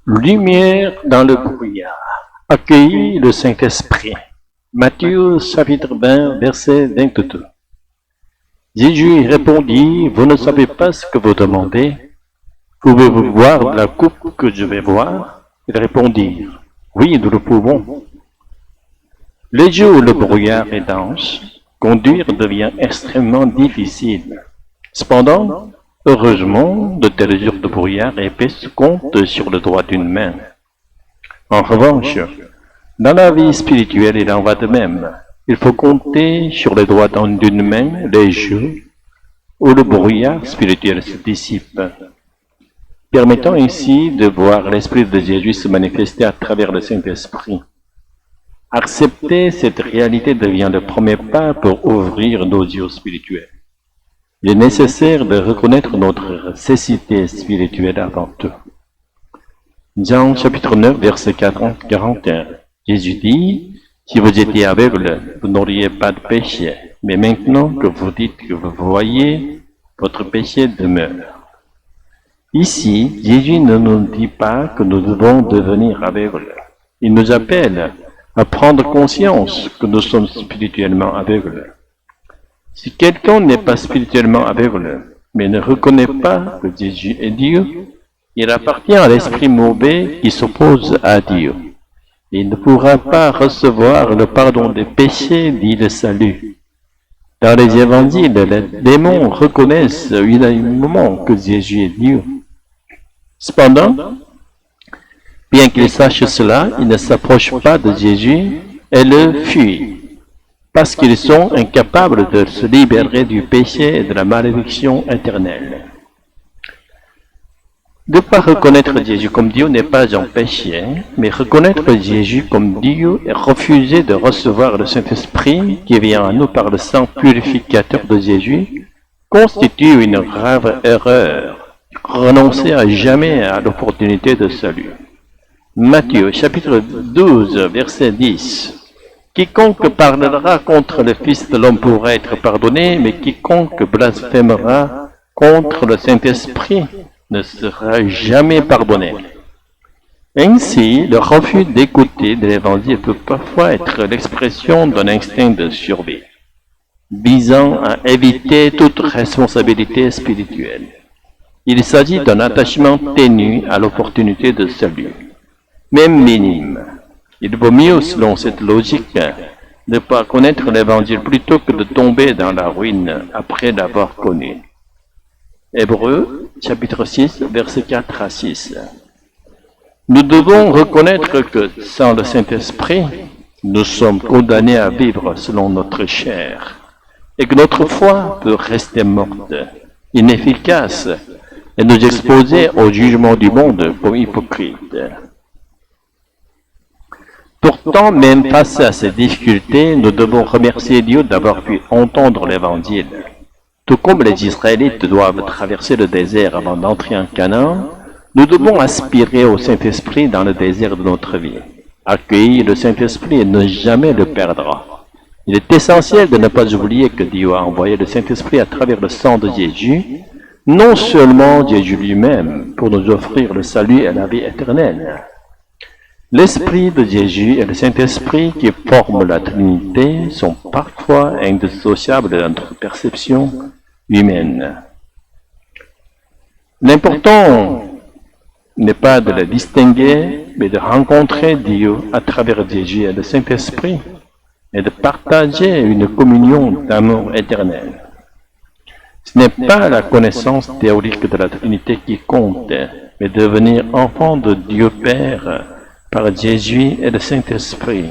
Lumière dans le brouillard. Accueillis le Saint-Esprit. Matthieu chapitre 20, verset 22. Jésus répondit, vous ne savez pas ce que vous demandez. Pouvez-vous boire de la coupe que je vais boire? Ils répondirent, oui, nous le pouvons. Les jours où le brouillard est dense, conduire devient extrêmement difficile. Cependant, heureusement, de tels jours de brouillard épais comptent sur le doigt d'une main. En revanche, dans la vie spirituelle, il en va de même. Il faut compter sur les doigts d'une main les jours où le brouillard spirituel se dissipe, permettant ainsi de voir l'Esprit de Jésus se manifester à travers le Saint-Esprit. Accepter cette réalité devient le premier pas pour ouvrir nos yeux spirituels. Il est nécessaire de reconnaître notre cécité spirituelle avant tout. Jean chapitre 9, verset 41. Jésus dit, si vous étiez aveugle, vous n'auriez pas de péché. Mais maintenant que vous dites que vous voyez, votre péché demeure. Ici, Jésus ne nous dit pas que nous devons devenir aveugles. Il nous appelle à prendre conscience que nous sommes spirituellement aveugles. Si quelqu'un n'est pas spirituellement aveugle, mais ne reconnaît pas que Jésus est Dieu, il appartient à l'esprit mauvais qui s'oppose à Dieu. Il ne pourra pas recevoir le pardon des péchés dit le salut. Dans les évangiles, les démons reconnaissent unanimement que Jésus est Dieu. Cependant, bien qu'ils sachent cela, ils ne s'approchent pas de Jésus et le fuient, parce qu'ils sont incapables de se libérer du péché et de la malédiction éternelle. Ne pas reconnaître Jésus comme Dieu n'est pas un péché, mais reconnaître Jésus comme Dieu et refuser de recevoir le Saint-Esprit qui vient à nous par le sang purificateur de Jésus constitue une grave erreur. Renoncer à jamais à l'opportunité de salut. Matthieu chapitre 12, verset 10. Quiconque parlera contre le Fils de l'homme pourra être pardonné, mais quiconque blasphémera contre le Saint-Esprit ne sera jamais pardonné. Ainsi, le refus d'écouter de l'Évangile peut parfois être l'expression d'un instinct de survie, visant à éviter toute responsabilité spirituelle. Il s'agit d'un attachement ténu à l'opportunité de salut, même minime. Il vaut mieux, selon cette logique, ne pas connaître l'Évangile plutôt que de tomber dans la ruine après l'avoir connu. Hébreux, chapitre 6, versets 4 à 6. Nous devons reconnaître que sans le Saint-Esprit, nous sommes condamnés à vivre selon notre chair, et que notre foi peut rester morte, inefficace, et nous exposer au jugement du monde comme hypocrites. Pourtant, même face à ces difficultés, nous devons remercier Dieu d'avoir pu entendre l'Évangile. Tout comme les Israélites doivent traverser le désert avant d'entrer en Canaan, nous devons aspirer au Saint-Esprit dans le désert de notre vie. Accueillir le Saint-Esprit et ne jamais le perdre. Il est essentiel de ne pas oublier que Dieu a envoyé le Saint-Esprit à travers le sang de Jésus, non seulement Jésus lui-même, pour nous offrir le salut et la vie éternelle. L'Esprit de Jésus et le Saint-Esprit qui forment la Trinité sont parfois indissociables de notre perception humaine. L'important n'est pas de les distinguer, mais de rencontrer Dieu à travers Jésus et le Saint-Esprit et de partager une communion d'amour éternel. Ce n'est pas la connaissance théorique de la Trinité qui compte, mais devenir enfant de Dieu Père par Jésus et le Saint-Esprit.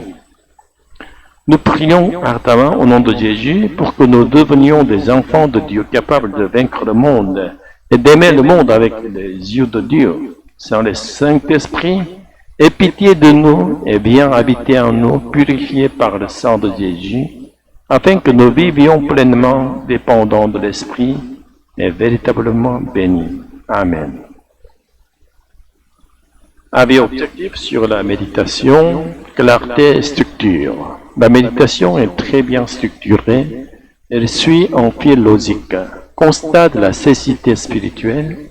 Nous prions ardemment au nom de Jésus pour que nous devenions des enfants de Dieu capables de vaincre le monde et d'aimer le monde avec les yeux de Dieu. Sans le Saint-Esprit, aie pitié de nous et viens habiter en nous, purifiés par le sang de Jésus, afin que nous vivions pleinement dépendants de l'Esprit et véritablement bénis. Amen. Avis objectif sur la méditation, clarté et structure. La méditation est très bien structurée, elle suit un fil logique. Constat de la cécité spirituelle,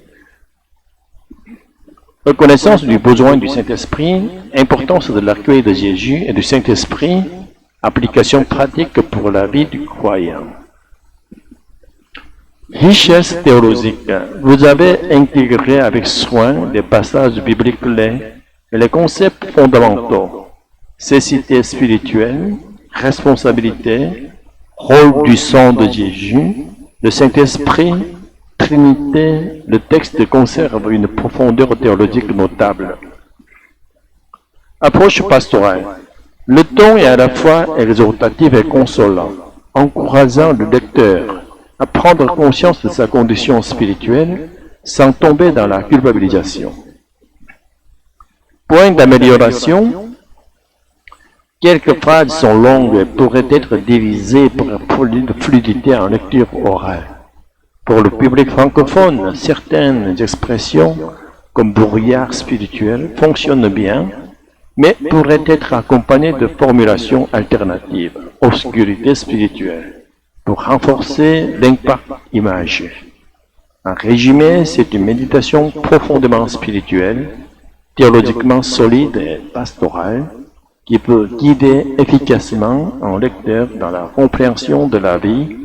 Reconnaissance du besoin du Saint-Esprit, importance de l'accueil de Jésus et du Saint-Esprit, application pratique pour la vie du croyant. Richesse théologique. Vous avez intégré avec soin les passages bibliques clés et les concepts fondamentaux. Cécité spirituelle, responsabilité, rôle du sang de Jésus, le Saint-Esprit, Trinité, le texte conserve une profondeur théologique notable. Approche pastorale. Le ton est à la fois exhortatif et consolant, encourageant le lecteur à prendre conscience de sa condition spirituelle sans tomber dans la culpabilisation. Point d'amélioration. Quelques phrases sont longues et pourraient être divisées pour fluidité en lecture orale. Pour le public francophone, certaines expressions, comme brouillard spirituel, fonctionnent bien, mais pourraient être accompagnées de formulations alternatives, obscurité spirituelle, pour renforcer l'impact imagé. En résumé, c'est une méditation profondément spirituelle, théologiquement solide et pastorale, qui peut guider efficacement un lecteur dans la compréhension de la vie